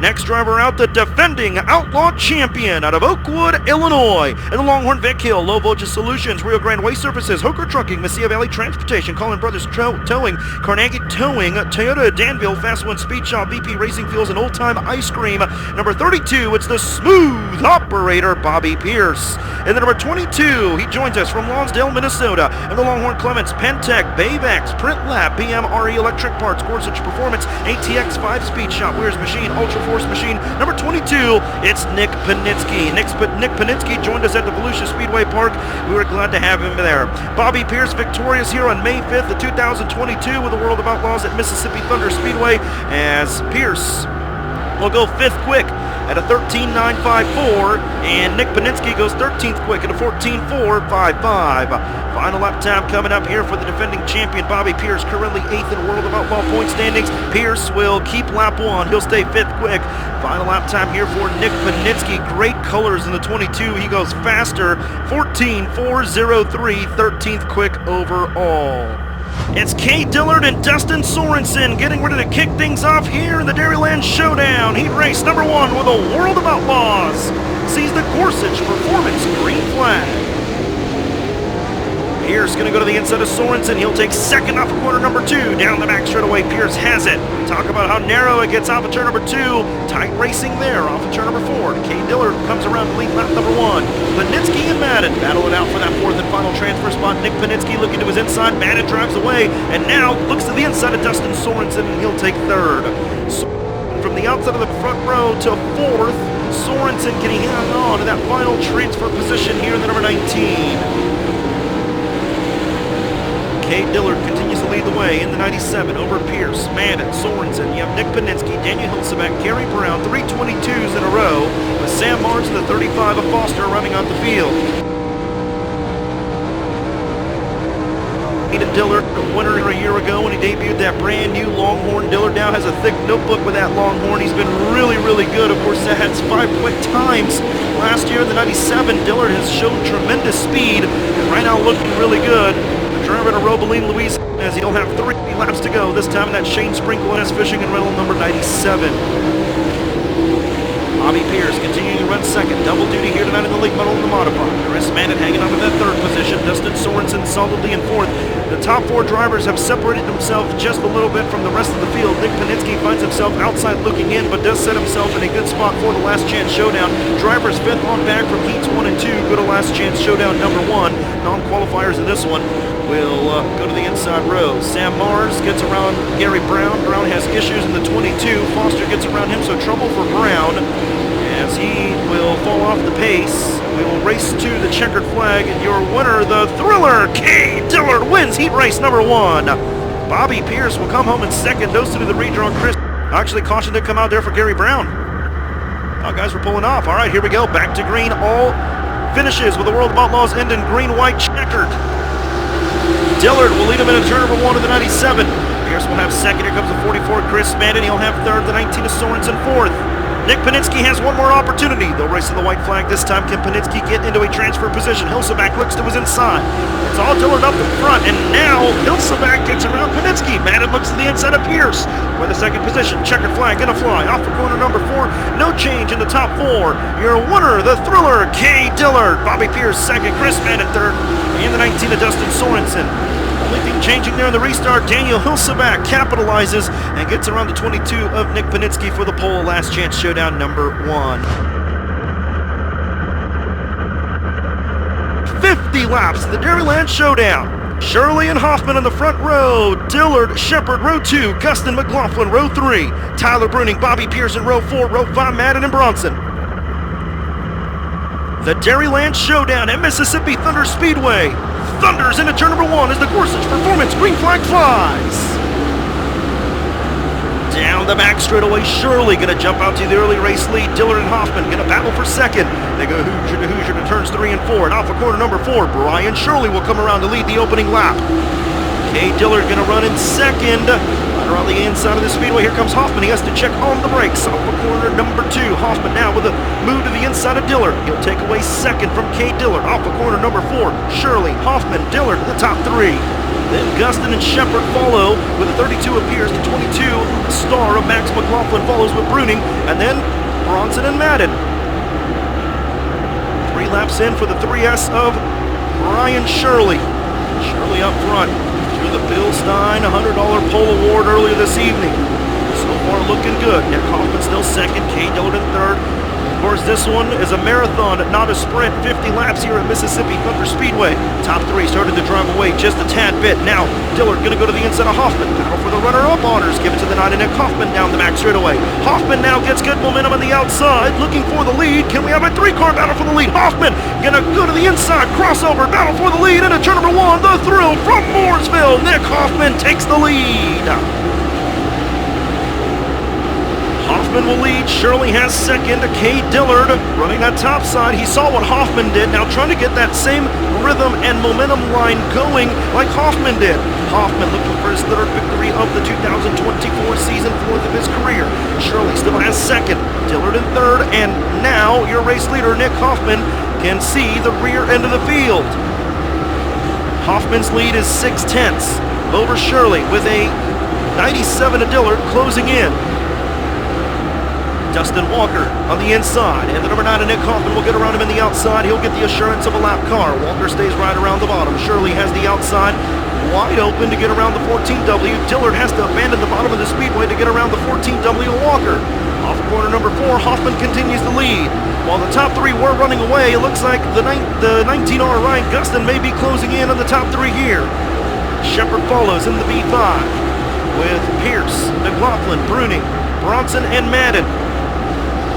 Next driver out, the defending Outlaw champion out of Oakwood, Illinois. And the Longhorn Vic Hill, Low Voltage Solutions, Rio Grande Waste Services, Hooker Trucking, Mesilla Valley Transportation, Collin Brothers Towing, Carnegie Towing, Toyota Danville, Fast One Speed Shop, VP Racing Fuels, and Old Time Ice Cream. Number 32, it's the smooth operator, Bobby Pierce. And the number 22, he joins us from Lonsdale, Minnesota. And the Longhorn Clements, Pentec, Bavex, Print Lab, BMRE Electric Parts, Gorsuch Performance, ATX 5-Speed Shop, Weir's Machine, Ultra Force Machine. Number 22, it's Nick Panitsky. Nick Panitsky joined us at the Volusia Speedway Park. We were glad to have him there. Bobby Pierce victorious here on May 5th of 2022 with the World of Outlaws at Mississippi Thunder Speedway, as Pierce will go 5th quick at a 13.954, and Nick Panitsky goes 13th quick at a 14.455. Final lap time coming up here for the defending champion Bobby Pierce, currently 8th in World of Outlaw point standings. Pierce will keep lap 1. He'll stay 5th quick. Final lap time here for Nick Panitsky. Great colors in the 22. He goes faster, 14.403, 13th quick overall. It's Kay Dillard and Dustin Sorensen getting ready to kick things off here in the Dairyland Showdown. Heat race number 1 with the World of Outlaws sees the Gorsuch Performance green flag. Pierce going to go to the inside of Sorensen. He'll take second off of corner number 2. Down the back straightaway, Pierce has it. Talk about how narrow it gets off of turn number 2. Tight racing there off of turn number 4. Kay Dillard comes around to lead lap number 1. Panitsky and Madden battle it out for that 4th and final transfer spot. Nick Panitsky looking to his inside. Madden drives away and now looks to the inside of Dustin Sorensen, and he'll take 3rd. From the outside of the front row to 4th, Sorensen can hang on to that final transfer position here in the number 19. Kay Dillard continues to lead the way in the 97 over Pierce, Madden, Sorensen. You have Nick Panitsky, Daniel Hilsebeck, Gary Brown, 322s in a row, with Sam Mars and the 35 of Foster running out the field. Dillard, a winner a year ago when he debuted that brand new Longhorn. Dillard now has a thick notebook with that Longhorn. He's been really, really good. Of course, that has 5 quick times last year in the 97. Dillard has shown tremendous speed and right now looking really good. Driver to Robeline, Louisiana, as he'll have 3 laps to go. This time in that Shane Sprinkle S Fishing and Rental number 97. Bobby Pierce continuing to run second. Double duty here tonight in the league medal in the modified. Chris Madden hanging on to that 3rd position. Dustin Sorensen solidly in 4th. The top 4 drivers have separated themselves just a little bit from the rest of the field. Nick Panitsky finds himself outside looking in, but does set himself in a good spot for the Last Chance Showdown. Drivers 5th on back from heats 1 and 2. Go to Last Chance Showdown number 1. Non-qualifiers in this one will go to the inside row. Sam Mars gets around Gary Brown. Brown has issues in the 22. Foster gets around him, so trouble for Brown as he will fall off the pace. We will race to the checkered flag, and your winner, the Thriller, Kay Dillard, wins heat race number 1. Bobby Pierce will come home in 2nd. Those 2 to the redraw. Chris actually cautioned to come out there for Gary Brown. Oh, guys, we're pulling off. All right, here we go. Back to green. All finishes with the World of Outlaws end in green, white, checkered. Dillard will lead him in turn number 1 of the 97. Pierce will have 2nd. Here comes the 44, Chris Madden. He'll have 3rd. The 19 is Sorensen 4th. Nick Panitsky has one more opportunity. They'll race to the white flag this time. Can Panitsky get into a transfer position? Hilseback looks to his inside. It's all Dillard up in front, and now Hilseback gets around Panitsky. Madden looks to the inside of Pierce for the 2nd position. Checkered flag gonna fly off of corner number 4. No change in the top 4. Your winner, the Thriller, Kay Dillard. Bobby Pierce 2nd. Chris Madden 3rd. And the 19 of Dustin Sorensen. Only thing changing there in the restart, Daniel Hilseback capitalizes and gets around the 22 of Nick Panitsky for the pole. Last Chance Showdown number 1. 50 laps of the Dairyland Showdown. Shirley and Hoffman in the front row. Dillard, Shepard, row 2. Gustin McLaughlin, row 3. Tyler Bruning, Bobby Pierce in row 4. Row 5, Madden and Bronson. The Dairyland Showdown at Mississippi Thunder Speedway. Thunders into turn number 1 as the Gorsuch Performance green flag flies. Down the back straightaway, Shirley going to jump out to the early race lead. Dillard and Hoffman going to battle for 2nd. They go Hoosier to turns 3 and 4. And off of corner number 4, Brian Shirley will come around to lead the opening lap. Kay Dillard going to run in 2nd. Around the inside of the speedway, here comes Hoffman. He has to check on the brakes. Off of corner number 2, Hoffman now with a move to the inside of Dillard. He'll take away 2nd from Kay Dillard. Off of corner number 4, Shirley, Hoffman, Dillard to the top 3. Then Gustin and Shepard follow with a 32 of Pierce. The 22 star of Max McLaughlin follows with Bruning. And then Bronson and Madden. 3 laps in for the 3S of Ryan Shirley. Shirley up front through the Bill Stein $100 pole award earlier this evening. So far looking good. Nick Hoffman still second, Kay Dillard in third. Of course, this one is a marathon, not a sprint. 50 laps here at Mississippi Thunder Speedway. Top 3 started to drive away just a tad bit. Now, Dillard going to go to the inside of Hoffman. Battle for the runner-up honors. Give it to the 9 and Nick Hoffman down the back straightaway. Hoffman now gets good momentum on the outside, looking for the lead. Can we have a 3-car battle for the lead? Hoffman going to go to the inside, crossover, battle for the lead into turn number 1. The thrill from Mooresville. Nick Hoffman takes the lead. Hoffman will lead. Shirley has second. Kay Dillard running that top side. He saw what Hoffman did. Now trying to get that same rhythm and momentum line going like Hoffman did. Hoffman looking for his 3rd victory of the 2024 season, 4th of his career. Shirley still has second. Dillard in third. And now your race leader, Nick Hoffman, can see the rear end of the field. Hoffman's lead is 6/10 over Shirley with a 97 to Dillard closing in. Dustin Walker on the inside, and the number 9 of Nick Hoffman will get around him in the outside. He'll get the assurance of a lap car. Walker stays right around the bottom. Shirley has the outside wide open to get around the 14W. Dillard has to abandon the bottom of the speedway to get around the 14W Walker. Off corner number 4, Hoffman continues to lead. While the top 3 were running away, it looks like the 19R Ryan Gustin may be closing in on the top 3 here. Shepard follows in the B5 with Pierce, McLaughlin, Bruning, Bronson, and Madden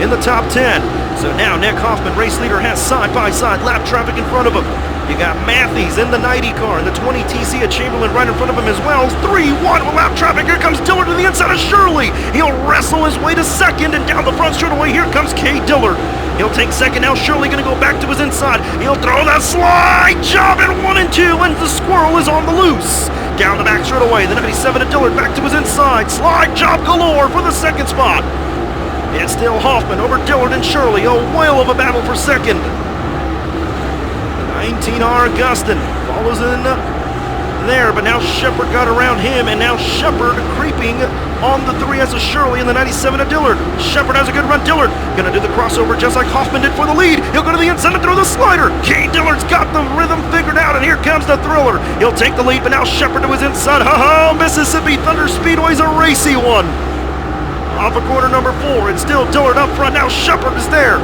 in the top 10. So now Nick Hoffman, race leader, has side-by-side lap traffic in front of him. You got Matthews in the 90 car and the 20 TC of Chamberlain right in front of him as well. 3-1 with lap traffic. Here comes Dillard to the inside of Shirley. He'll wrestle his way to second, and down the front straightaway here comes Kay Dillard. He'll take second. Now Shirley going to go back to his inside. He'll throw that slide job in 1 and 2, and the squirrel is on the loose. Down the back straightaway, the 97 of Dillard back to his inside. Slide job galore for the second spot. It's still Hoffman over Dillard and Shirley. A whale of a battle for second. 19R Gustin follows in there, but now Shepard got around him, and now Shepard creeping on the 3S of Shirley and the 97 of Dillard. Shepard has a good run. Dillard gonna do the crossover just like Hoffman did for the lead. He'll go to the inside and throw the slider. Kay Dillard's got the rhythm figured out, and here comes the thriller. He'll take the lead, but now Shepard to his inside. Ha-ha! Mississippi Thunder Speedway's a racy one. Off of corner number 4, and still Dillard up front. Now Shepard is there.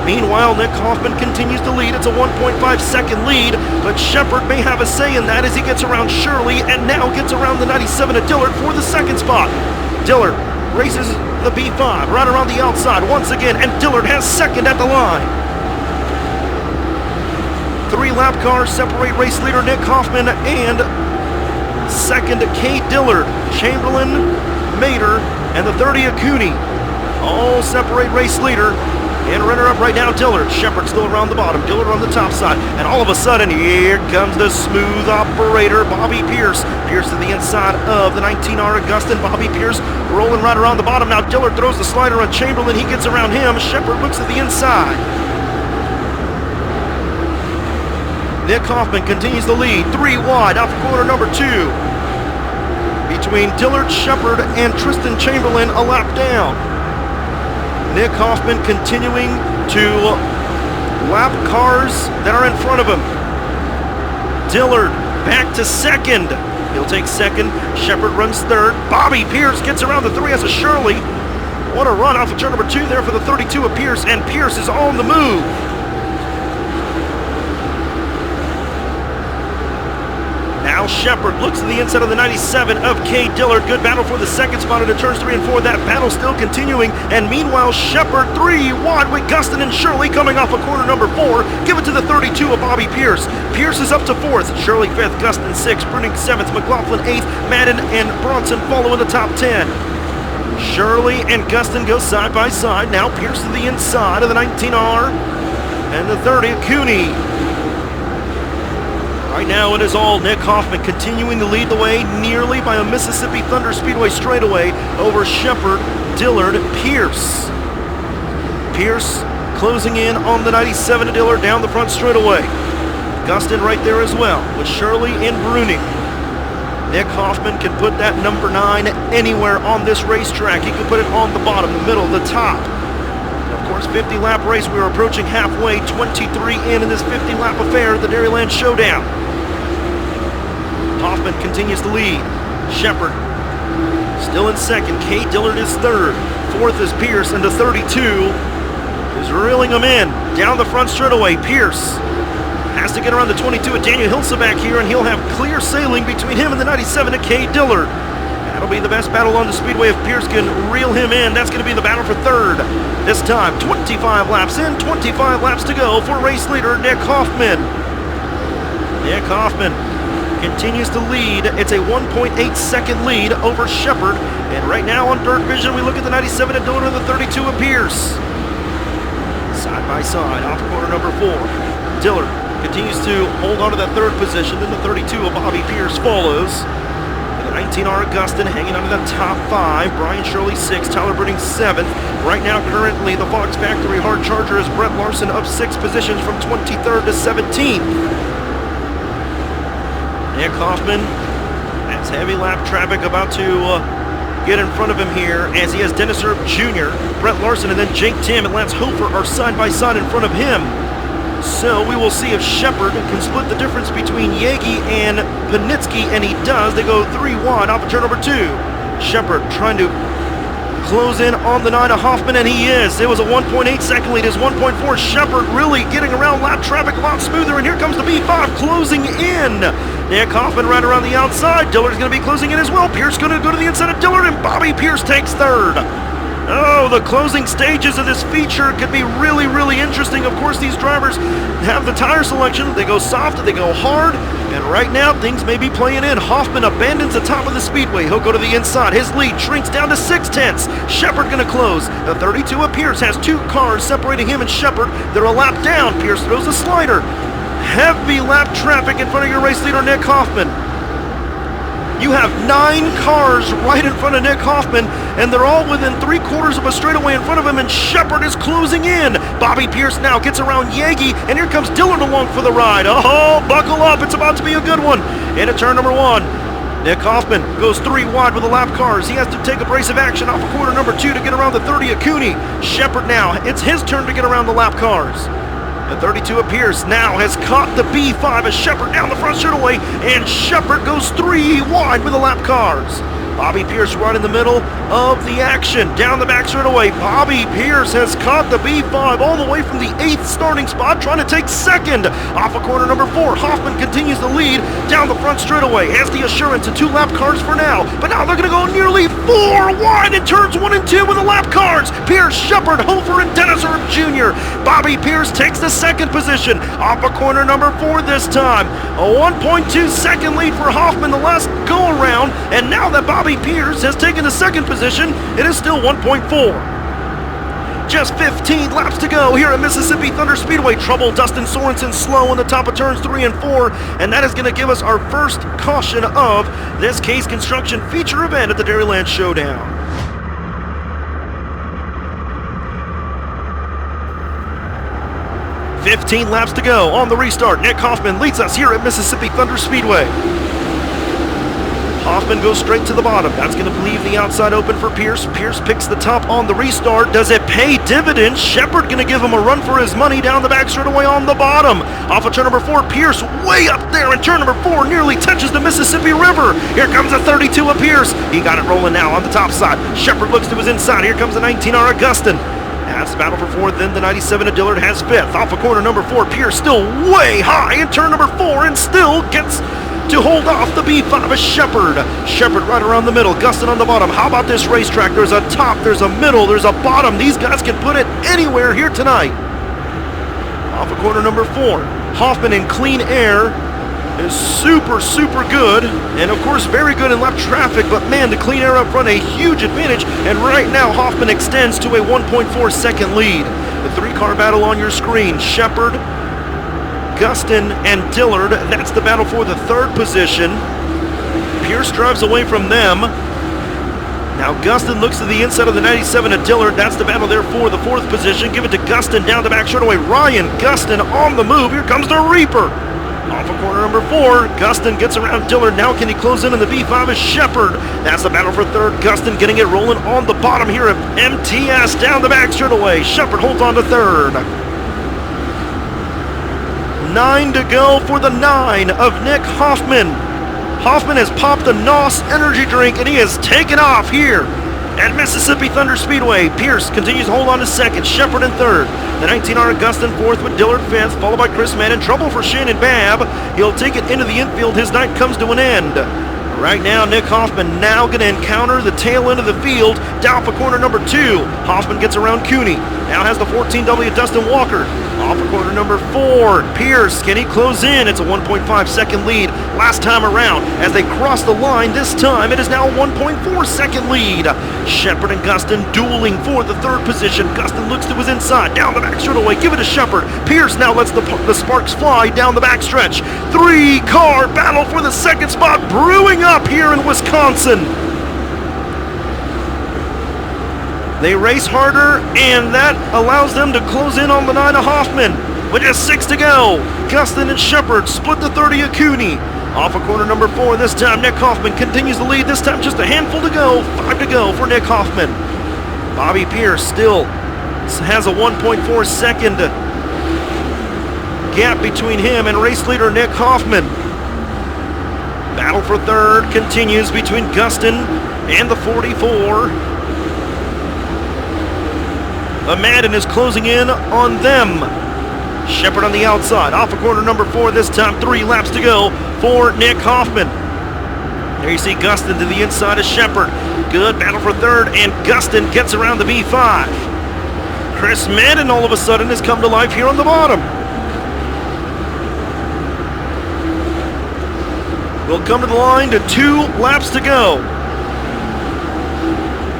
Meanwhile, Nick Hoffman continues to lead. It's a 1.5-second lead, but Shepard may have a say in that as he gets around Shirley and now gets around the 97 of Dillard for the second spot. Dillard races the B5 right around the outside once again, and Dillard has second at the line. 3 lap cars separate race leader Nick Hoffman and second Kay Dillard. Chamberlain, Mater, and the 30 of Cooney all separate race leader. And runner-up right now, Dillard. Shepard still around the bottom. Dillard on the top side. And all of a sudden, here comes the smooth operator, Bobby Pierce. Pierce to the inside of the 19R Augustin. Bobby Pierce rolling right around the bottom. Now Dillard throws the slider on Chamberlain. He gets around him. Shepard looks at the inside. Nick Hoffman continues to lead. 3 wide off corner number 2. Between Dillard, Shepard, and Tristan Chamberlain, a lap down. Nick Hoffman continuing to lap cars that are in front of him. Dillard back to second. He'll take second. Shepard runs third. Bobby Pierce gets around the 3S of Shirley. What a run off of turn number 2 there for the 32 of Pierce, and Pierce is on the move. Now Shepard looks to the inside of the 97 of Kay Dillard. Good battle for the second spot into turns 3 and 4. That battle still continuing. And meanwhile, Shepard 3 wide with Gustin and Shirley coming off of corner number 4. Give it to the 32 of Bobby Pierce. Pierce is up to 4th. Shirley 5th. Gustin 6th. Bruning 7th. McLaughlin 8th. Madden and Bronson follow in the top 10. Shirley and Gustin go side by side. Now Pierce to the inside of the 19R and the 30 of Cooney. Right now it is all Nick Hoffman continuing to lead the way nearly by a Mississippi Thunder Speedway straightaway over Shepard, Dillard, Pierce. Pierce closing in on the 97 of Dillard down the front straightaway. Gustin right there as well with Shirley and Bruning. Nick Hoffman can put that number 9 anywhere on this racetrack. He can put it on the bottom, the middle, the top. And of course, 50-lap race. We are approaching halfway, 23 in this 50-lap affair, the Dairyland Showdown. Hoffman continues to lead. Shepard still in second. Kay Dillard is third. Fourth is Pierce, and the 32 is reeling him in. Down the front straightaway, Pierce has to get around the 22 at Daniel Hilsa back here, and he'll have clear sailing between him and the 97 at Kay Dillard. That'll be the best battle on the Speedway if Pierce can reel him in. That's going to be the battle for third. This time, 25 laps in, 25 laps to go for race leader Nick Hoffman. Nick Hoffman continues to lead. It's a 1.8-second lead over Shepard. And right now on Dirt Vision, we look at the 97 at Dillard and the 32 at Pierce. Side by side, off corner number 4. Dillard continues to hold on to that third position. Then the 32 of Bobby Pierce follows. And the 19R Augustin hanging on to the top 5. Brian Shirley 6th. Tyler Britting 7th. Right now, currently, the Fox Factory Hard Charger is Brett Larson up 6 positions from 23rd to 17th. Nick Hoffman has heavy lap traffic about to get in front of him here as he has Dennis Erb Jr., Brett Larson, and then Jake Tim and Lance Hofer are side by side in front of him. So we will see if Shepard can split the difference between Yagi and Panitsky, and he does. They go 3 wide off of turn number 2. Shepard trying to close in on the 9 of Hoffman, and he is. It was a 1.8-second lead. His 1.4. Shepard really getting around lap traffic a lot smoother, and here comes the B5 closing in. Nick Hoffman right around the outside. Dillard's going to be closing in as well. Pierce going to go to the inside of Dillard, and Bobby Pierce takes third. Oh, the closing stages of this feature could be really, really interesting. Of course, these drivers have the tire selection. They go soft, they go hard, and right now things may be playing in. Hoffman abandons the top of the Speedway. He'll go to the inside. His lead shrinks down to 0.6. Shepard going to close. The 32 of Pierce has 2 cars separating him and Shepard. They're a lap down. Pierce throws a slider. Heavy lap traffic in front of your race leader, Nick Hoffman. You have 9 cars right in front of Nick Hoffman, and they're all within 3/4 of a straightaway in front of him, and Shepard is closing in. Bobby Pierce now gets around Yagi, and here comes Dillard along for the ride. Oh, buckle up. It's about to be a good one. Into turn number 1. Nick Hoffman goes 3 wide with the lap cars. He has to take abrasive action off of corner number 2 to get around the 30 of Cooney. Shepard now, it's his turn to get around the lap cars. The 32 of Pierce now has caught the B5 as Shepard down the front straightaway, and Shepard goes 3 wide with the lap cars. Bobby Pierce right in the middle of the action. Down the back straightaway, Bobby Pierce has caught the B5 all the way from the 8th starting spot, trying to take second. Off of corner number 4, Hoffman continues to lead down the front straightaway. Has the assurance of 2 lap cars for now, but now they're going to go nearly 4 wide in turns 1 and 2 with the lap cars. Pierce, Shepard, Hofer, and Dennis Erb Jr. Bobby Pierce takes the 2nd position. Off of corner number 4 this time. A 1.2-second lead for Hoffman the last go-around, and now that Bobby Pierce has taken the 2nd position, it is still 1.4. Just 15 laps to go here at Mississippi Thunder Speedway. Trouble, Dustin Sorensen slow on the top of turns 3 and 4, and that is going to give us our first caution of this Case Construction feature event at the Dairyland Showdown. "15 laps to go on the restart. Nick Hoffman leads us here at Mississippi Thunder Speedway. Hoffman goes straight to the bottom. That's going to leave the outside open for Pierce. Pierce picks the top on the restart. Does it pay dividends? Shepard going to give him a run for his money down the back straightaway on the bottom. Off of turn number 4, Pierce way up there in turn number 4, nearly touches the Mississippi River. Here comes the 32 of Pierce. He got it rolling now on the top side. Shepard looks to his inside. Here comes the 19R Augustin. That's the battle for 4th. Then the 97 of Dillard has 5th. Off of corner number 4, Pierce still way high in turn number 4 and still gets to hold off the B5 of Shepard. Shepard right around the middle, Gustin on the bottom. How about this racetrack? There's a top, there's a middle, there's a bottom. These guys can put it anywhere here tonight. Off of corner number 4, Hoffman in clean air is super, super good. And of course, very good in left traffic, but man, the clean air up front, a huge advantage. And right now, Hoffman extends to a 1.4-second lead. The 3-car battle on your screen, Shepard, Gustin, and Dillard. That's the battle for the 3rd position. Pierce drives away from them. Now Gustin looks to the inside of the 97 of Dillard. That's the battle there for the 4th position. Give it to Gustin down the back straightaway. Ryan Gustin on the move. Here comes the Reaper. Off of corner number 4, Gustin gets around Dillard. Now can he close in on the B5 is Shepard. That's the battle for third. Gustin getting it rolling on the bottom here of MTS down the back straightaway. Shepard holds on to third. 9 to go for the 9 of Nick Hoffman. Hoffman has popped the NOS energy drink and he has taken off here at Mississippi Thunder Speedway. Pierce continues to hold on to second, Shepard in third. The 19R Gustin fourth with Dillard fifth, followed by Chris Madden. Trouble for Shannon Babb. He'll take it into the infield. His night comes to an end. Right now, Nick Hoffman now going to encounter the tail end of the field down for corner number 2. Hoffman gets around Cooney. Now has the 14W Dustin Walker. Off of corner number 4. Pierce, can he close in? It's a 1.5 second lead last time around. As they cross the line this time, it is now a 1.4 second lead. Shepard and Gustin dueling for the third position. Gustin looks to his inside, down the back straightaway. Give it to Shepard. Pierce now lets the sparks fly down the backstretch. 3-car battle for the second spot brewing up here in Wisconsin. They race harder, and that allows them to close in on the 9 of Hoffman. With just 6 to go, Gustin and Shepard split the 30 of Cooney. Off of corner number 4, this time Nick Hoffman continues the lead. This time just a handful to go, 5 to go for Nick Hoffman. Bobby Pierce still has a 1.4 second gap between him and race leader Nick Hoffman. Battle for third continues between Gustin and the 44. Madden is closing in on them. Shepard on the outside, off of corner number 4 this time, 3 laps to go for Nick Hoffman. There you see Gustin to the inside of Shepard. Good battle for third, and Gustin gets around the B5. Chris Madden all of a sudden has come to life here on the bottom. We'll come to the line to 2 laps to go.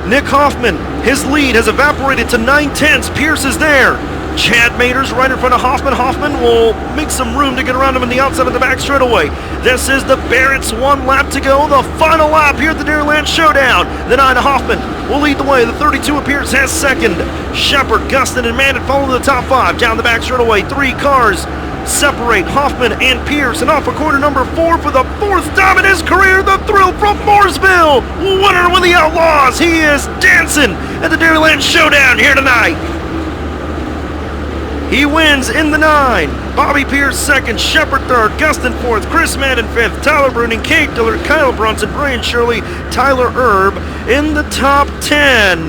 Nick Hoffman, his lead has evaporated to 9/10. Pierce is there. Chad Maters right in front of Hoffman. Hoffman will make some room to get around him on the outside of the back straightaway. This is the Barrett's 1 lap to go. The final lap here at the Dairyland Showdown. The 9 of Hoffman will lead the way. The 32 of Pierce has second. Shepard, Gustin, and Madden follow the top 5. Down the back straightaway, 3 cars separate Hoffman and Pierce, and off of corner number 4 for the 4th time in his career, the thrill from Mooresville. Winner with the Outlaws. He is dancing at the Dairyland Showdown here tonight. He wins in the 9. Bobby Pierce second, Shepard third, Gustin fourth, Chris Madden fifth, Tyler Bruning, Kate Dillard, Kyle Brunson, Brian Shirley, Tyler Erb in the top 10.